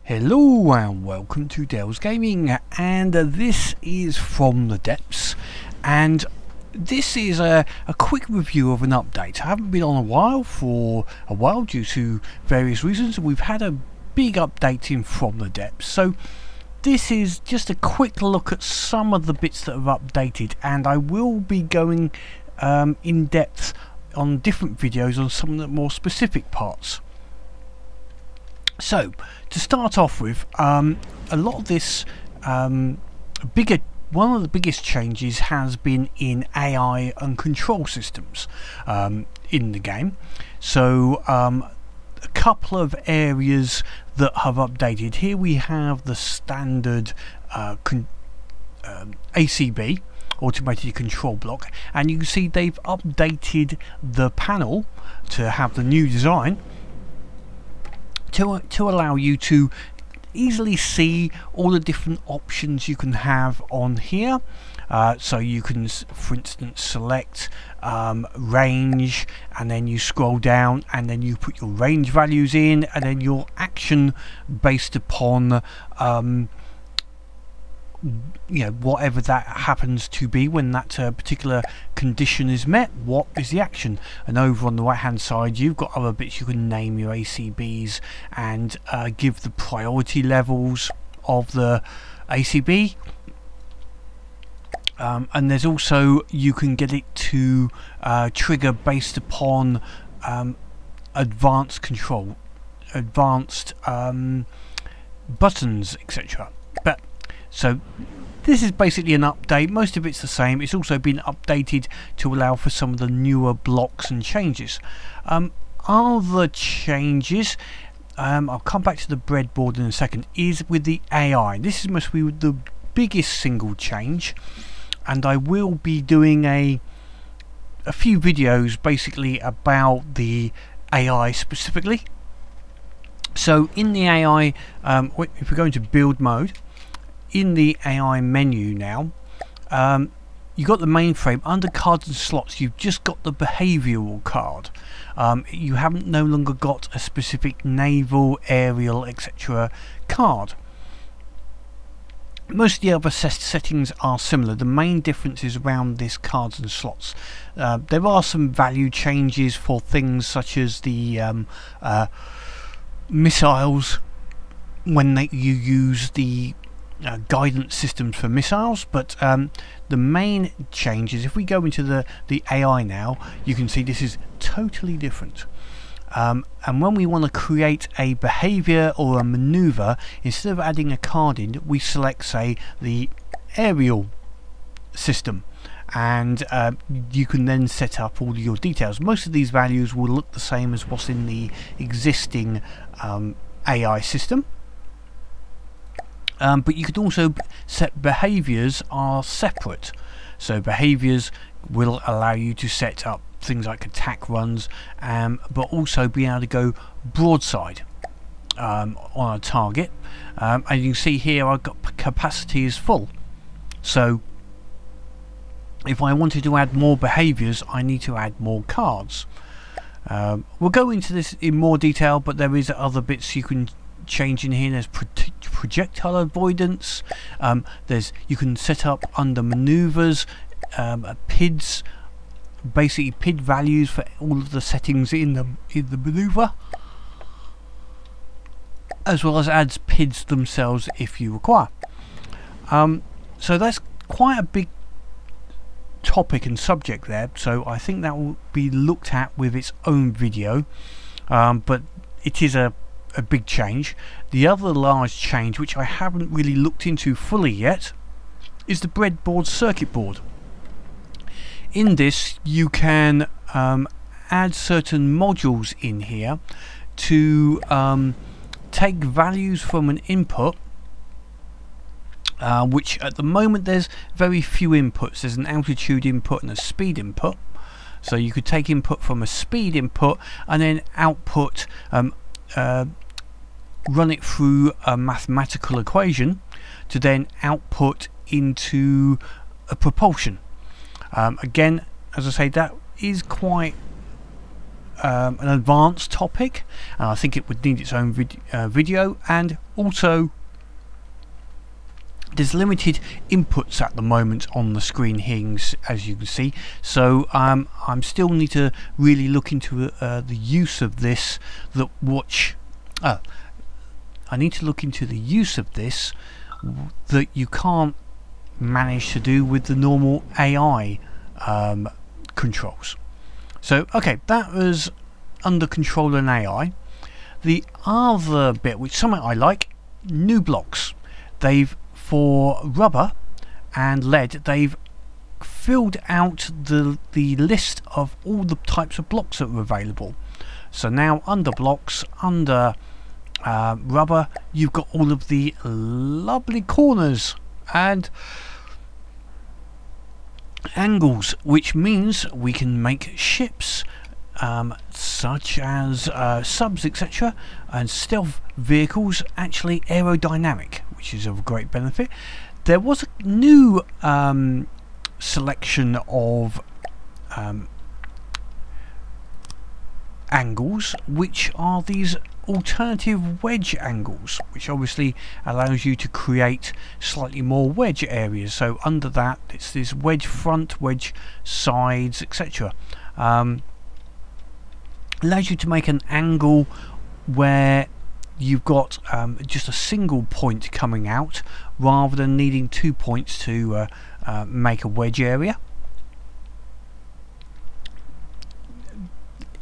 Hello and welcome to Dell's Gaming, and this is From the Depths, and this is a quick review of an update. I haven't been on for a while due to various reasons. We've had a big update in From the Depths, so this is just a quick look at some of the bits that have updated, and I will be going in depth on different videos on some of the more specific parts. So, to start off with, a lot of this one of the biggest changes has been in AI and control systems in the game. So, a couple of areas that have updated. Here we have the standard ACB, automated control block, and you can see they've updated the panel to have the new design to allow you to easily see all the different options you can have on here. So you can, for instance, select range, and then you scroll down and then you put your range values in, and then your action based upon whatever that happens to be when that particular condition is met. What is the action? And over on the right hand side you've got other bits. You can name your ACBs and give the priority levels of the ACB, and there's also, you can get it to trigger based upon advanced control, advanced buttons, etc. So this is basically an update. Most of it's the same. It's also been updated to allow for some of the newer blocks and changes. Other changes, I'll come back to the breadboard in a second, is with the AI. This must be the biggest single change, and I will be doing a few videos basically about the AI specifically. So in the AI, if we go into build mode, in the AI menu now, you've got the mainframe. Under cards and slots, you've just got the behavioural card. You haven't no longer got a specific naval, aerial, etc. card. Most of the other settings are similar. The main difference is around this cards and slots. There are some value changes for things such as the missiles, when you use the guidance systems for missiles, but the main change is, if we go into the AI now, you can see this is totally different. And when we want to create a behavior or a maneuver, instead of adding a card in, we select, say, the aerial system, and you can then set up all your details. Most of these values will look the same as what's in the existing AI system. But you could also set behaviors are separate. So behaviors will allow you to set up things like attack runs, but also be able to go broadside on a target. And you can see here I've got capacity is full. So if I wanted to add more behaviors, I need to add more cards. We'll go into this in more detail, but there is other bits you can change in here. There's projectile avoidance. You can set up under maneuvers PIDs, basically PID values for all of the settings in the maneuver, as well as adds PIDs themselves if you require. So that's quite a big topic and subject there, so I think that will be looked at with its own video, but it is a big change. The other large change, which I haven't really looked into fully yet, is the breadboard circuit board. In this you can add certain modules in here to take values from an input, which at the moment there's very few inputs. There's an altitude input and a speed input, so you could take input from a speed input and then output, run it through a mathematical equation to then output into a propulsion. Again, as I say, that is quite an advanced topic, and I think it would need its own video, and also there's limited inputs at the moment on the screen here, as you can see, so I'm still need to really look into the use of this. I need to look into the use of this that you can't manage to do with the normal AI controls. So okay, that was under control and AI. The other bit, which something I like, new blocks. They've, for rubber and lead, they've filled out the list of all the types of blocks that are available. So now under blocks, under rubber, you've got all of the lovely corners and angles, which means we can make ships such as subs, etc., and stealth vehicles actually aerodynamic, which is of great benefit. There was a new selection of angles, which are these alternative wedge angles, which obviously allows you to create slightly more wedge areas. So under that, it's this wedge front, wedge sides, etc. Allows you to make an angle where you've got just a single point coming out, rather than needing 2 points to make a wedge area.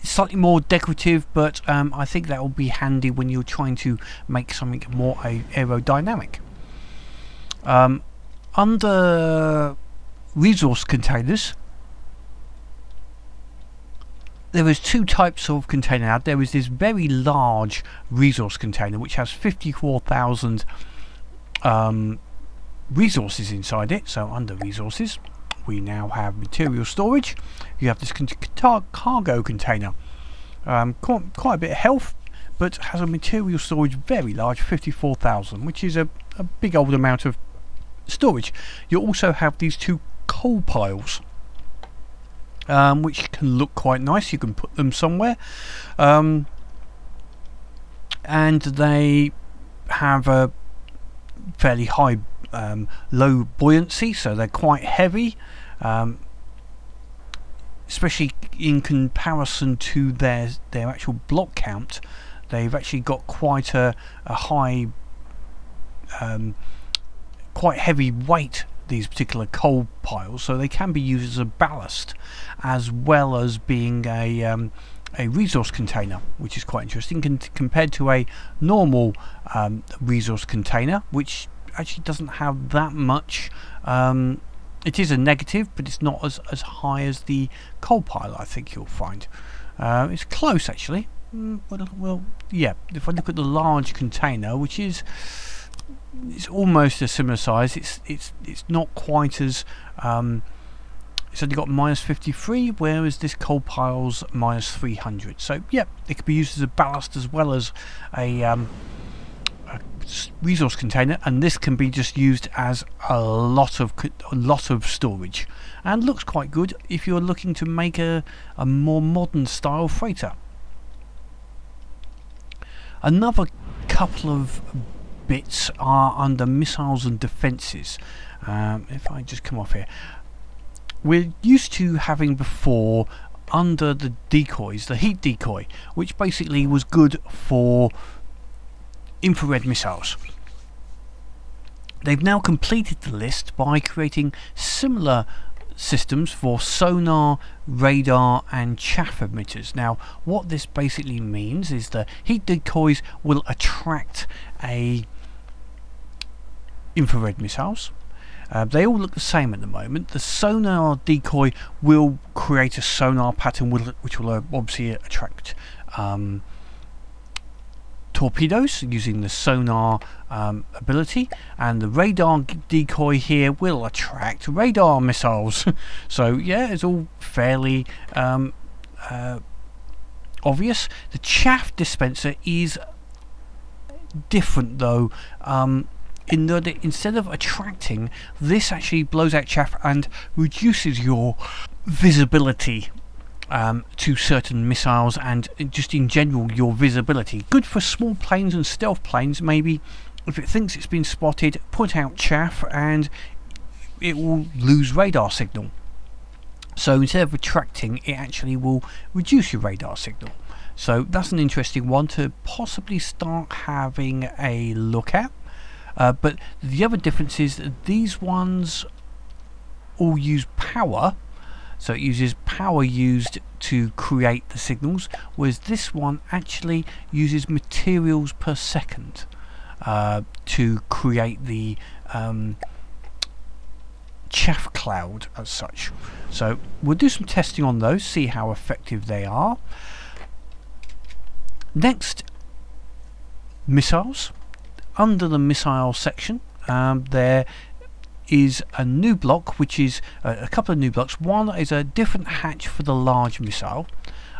Slightly more decorative, but I think that will be handy when you're trying to make something more aerodynamic. Under resource containers, there is two types of container. Now, there is this very large resource container which has 54,000 resources inside it. So under resources, we now have material storage. You have this cargo container, quite a bit of health, but has a material storage very large, 54,000, which is a big old amount of storage. You also have these two coal piles, which can look quite nice. You can put them somewhere, and they have a fairly high low buoyancy, so they're quite heavy, especially in comparison to their actual block count. They've actually got quite a high, quite heavy weight, these particular coal piles, so they can be used as a ballast as well as being a resource container, which is quite interesting compared to a normal resource container, which actually doesn't have that much. It is a negative, but it's not as high as the coal pile, I think you'll find. It's close actually. Well, yeah, if I look at the large container, which is, it's almost a similar size, it's not quite as it's only got -53, whereas this coal pile's -300. So yeah, it could be used as a ballast as well as a resource container, and this can be just used as a lot of storage, and looks quite good if you're looking to make a more modern style freighter. Another couple of bits are under missiles and defences. If I just come off here, we're used to having before under the decoys, the heat decoy, which basically was good for infrared missiles. They've now completed the list by creating similar systems for sonar, radar and chaff emitters. Now what this basically means is the heat decoys will attract infrared missiles. They all look the same at the moment. The sonar decoy will create a sonar pattern which will obviously attract torpedoes using the sonar ability, and the radar decoy here will attract radar missiles. So yeah, it's all fairly obvious. The chaff dispenser is different though, in that instead of attracting, this actually blows out chaff and reduces your visibility to certain missiles, and just in general your visibility. Good for small planes and stealth planes. Maybe if it thinks it's been spotted, put out chaff and it will lose radar signal. So instead of retracting, it actually will reduce your radar signal. So that's an interesting one to possibly start having a look at. But the other difference is that these ones all use power. So it uses power used to create the signals, whereas this one actually uses materials per second to create the chaff cloud as such. So we'll do some testing on those, see how effective they are. Next, missiles. Under the missile section, there is a new block, which is a couple of new blocks. One is a different hatch for the large missile,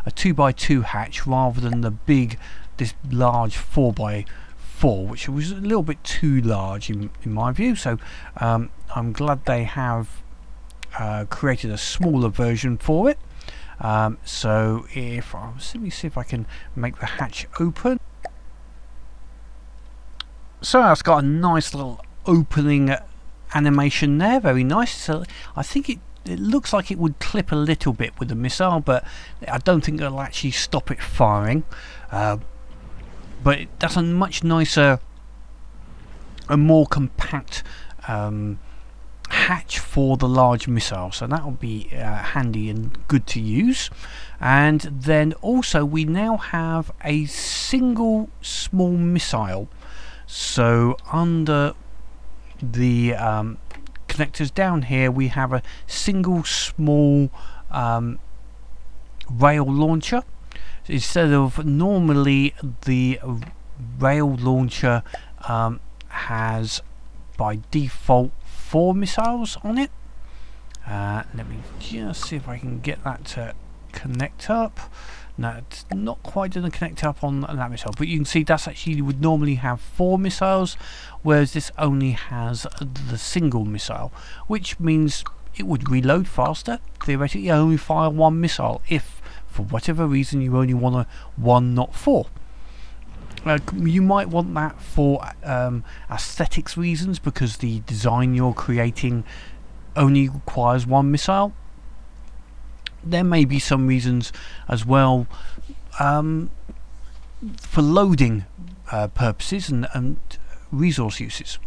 a 2x2 hatch rather than the big, this large 4x4, which was a little bit too large in my view. So I'm glad they have created a smaller version for it. So if let me see if I can make the hatch open. So it's got a nice little opening animation there, very nice. So I think it looks like it would clip a little bit with the missile, but I don't think it'll actually stop it firing. But that's a much nicer, a more compact hatch for the large missile, so that will be handy and good to use. And then also we now have a single small missile. So under the connectors down here we have a single small rail launcher. Instead of normally the rail launcher has by default 4 missiles on it. Let me just see if I can get that to connect up. No, it's not quite going to connect up on that missile, but you can see that's actually would normally have 4 missiles, whereas this only has the single missile, which means it would reload faster. Theoretically only fire 1 missile if for whatever reason you only want 1, not 4. You might want that for aesthetics reasons, because the design you're creating only requires 1 missile. There may be some reasons as well for loading purposes and resource uses,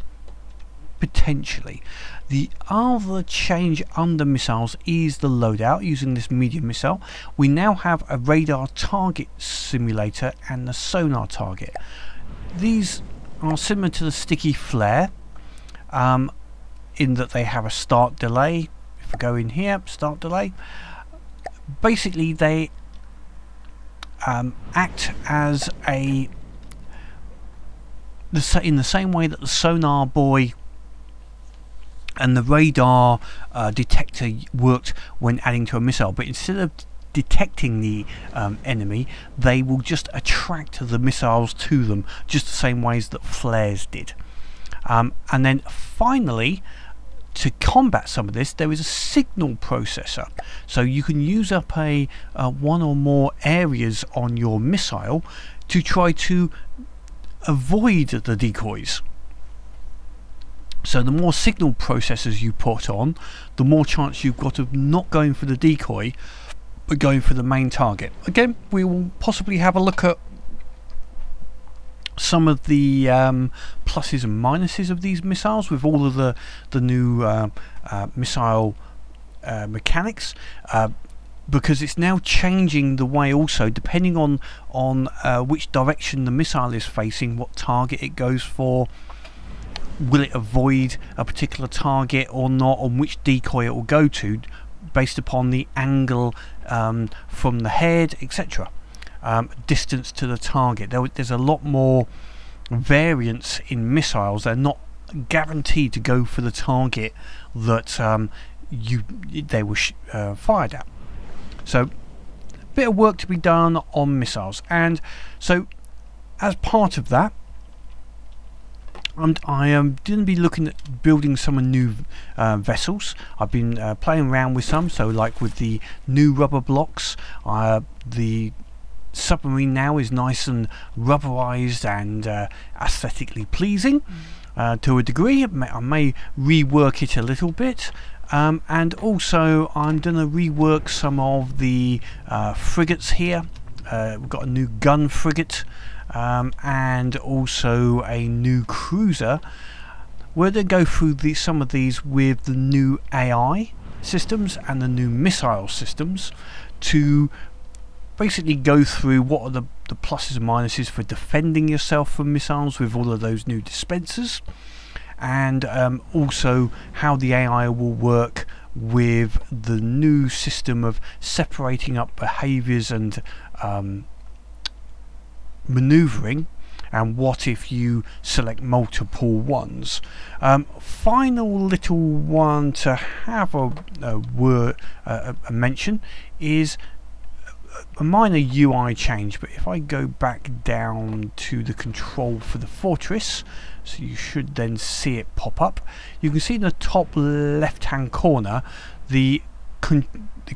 potentially. The other change under missiles is the loadout. Using this medium missile, we now have a radar target simulator and a sonar target. These are similar to the sticky flare in that they have a start delay. If I go in here, start delay, basically they act as in the same way that the sonar buoy and the radar detector worked when adding to a missile, but instead of detecting the enemy, they will just attract the missiles to them, just the same ways that flares did. And then finally, to combat some of this, there is a signal processor, so you can use up a one or more areas on your missile to try to avoid the decoys. So the more signal processors you put on, the more chance you've got of not going for the decoy but going for the main target. Again, we will possibly have a look at some of the pluses and minuses of these missiles with all of the new missile mechanics, because it's now changing the way also, depending on which direction the missile is facing, what target it goes for. Will it avoid a particular target or not, on which decoy it will go to, based upon the angle from the head, etc. Distance to the target. There's a lot more variance in missiles. They're not guaranteed to go for the target that they were fired at. So a bit of work to be done on missiles, and so as part of that, I am going to be looking at building some new vessels. I've been playing around with some, so like with the new rubber blocks, the submarine now is nice and rubberized and aesthetically pleasing to a degree. I may rework it a little bit, and also I'm going to rework some of the frigates here. We've got a new gun frigate, and also a new cruiser. We're going to go through some of these with the new AI systems and the new missile systems to basically go through what are the pluses and minuses for defending yourself from missiles with all of those new dispensers, and also how the AI will work with the new system of separating up behaviours and manoeuvring, and what if you select multiple ones. Final little one to have a mention is a minor UI change, but if I go back down to the control for the fortress, so you should then see it pop up, you can see in the top left hand corner the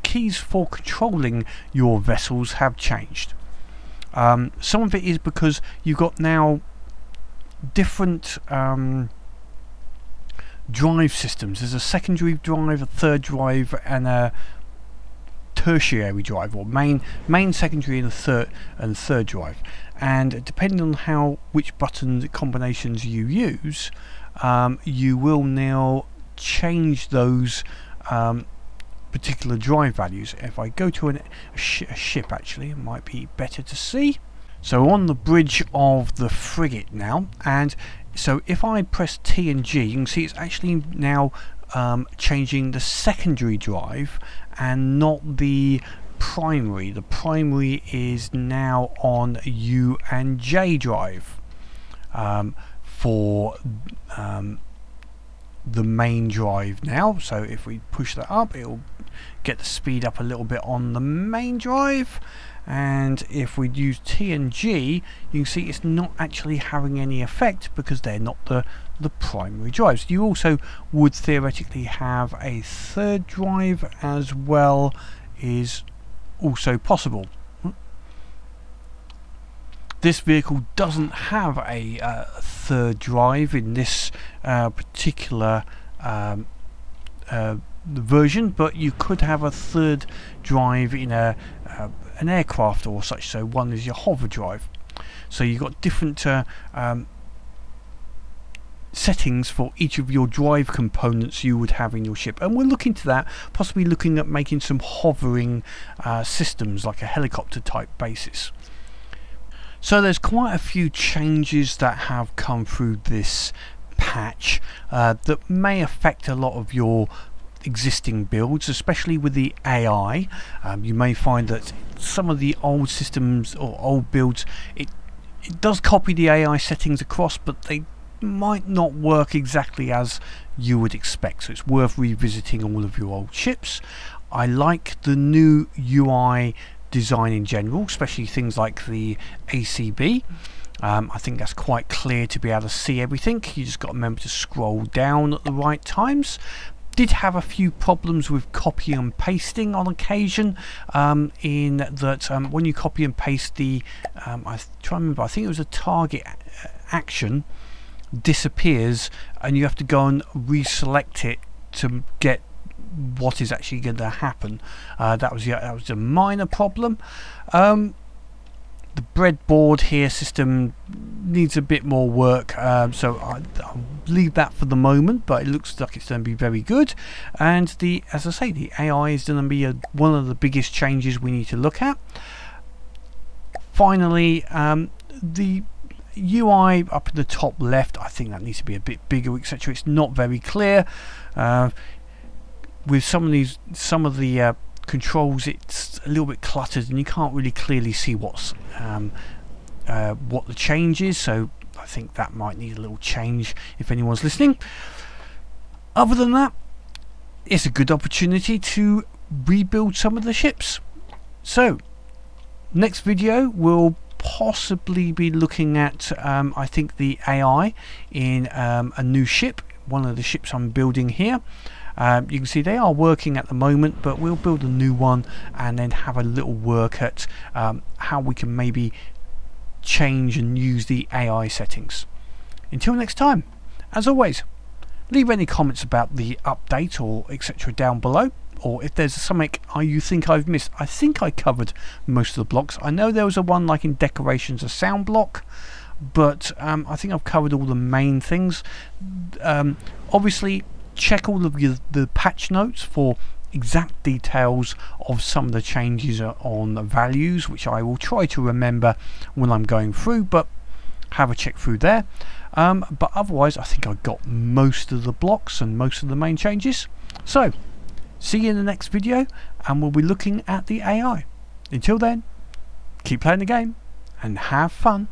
keys for controlling your vessels have changed. Some of it is because you've got now different drive systems. There's a secondary drive, a third drive, and a tertiary drive, or main, secondary, and third drive. And depending on which button combinations you use, you will now change those particular drive values. If I go to a ship, actually it might be better to see. So on the bridge of the frigate now, and so if I press T and G, you can see it's actually now changing the secondary drive and not the primary. The primary is now on U and J drive for the main drive now. So if we push that up, it'll get the speed up a little bit on the main drive, and if we use T and G, you can see it's not actually having any effect because they're not the primary drives. You also would theoretically have a third drive as well, is also possible. This vehicle doesn't have a third drive in this particular version, but you could have a third drive in an aircraft or such. So one is your hover drive. So you've got different settings for each of your drive components you would have in your ship, and we'll look into that, possibly looking at making some hovering systems like a helicopter type basis. So there's quite a few changes that have come through this patch that may affect a lot of your existing builds, especially with the AI. You may find that some of the old systems or old builds, it does copy the AI settings across, but they might not work exactly as you would expect, so it's worth revisiting all of your old ships. I like the new UI design in general, especially things like the ACB. I think that's quite clear to be able to see everything. You just got to remember to scroll down at the right times. Did have a few problems with copy and pasting on occasion, in that when you copy and paste the I try and remember, I think it was a target action disappears and you have to go and reselect it to get what is actually going to happen. That was a minor problem. The breadboard here system needs a bit more work, so I'll leave that for the moment, but it looks like it's going to be very good. And as I say, the AI is going to be one of the biggest changes we need to look at. Finally, the UI up in the top left, I think that needs to be a bit bigger, etc. It's not very clear. With some of the controls, it's a little bit cluttered and you can't really clearly see what the change is, so I think that might need a little change if anyone's listening. Other than that, it's a good opportunity to rebuild some of the ships. So next video we'll possibly be looking at I think the AI in a new ship, one of the ships I'm building here. You can see they are working at the moment, but we'll build a new one and then have a little work at how we can maybe change and use the AI settings. Until next time, as always, leave any comments about the update or etc. down below, or if there's something you think I've missed. I think I covered most of the blocks. I know there was a one like in decorations, a sound block, but I think I've covered all the main things. Obviously check all of the patch notes for exact details of some of the changes on the values, which I will try to remember when I'm going through, but have a check through there. But otherwise I think I got most of the blocks and most of the main changes. So see you in the next video, and we'll be looking at the AI. Until then, keep playing the game and have fun.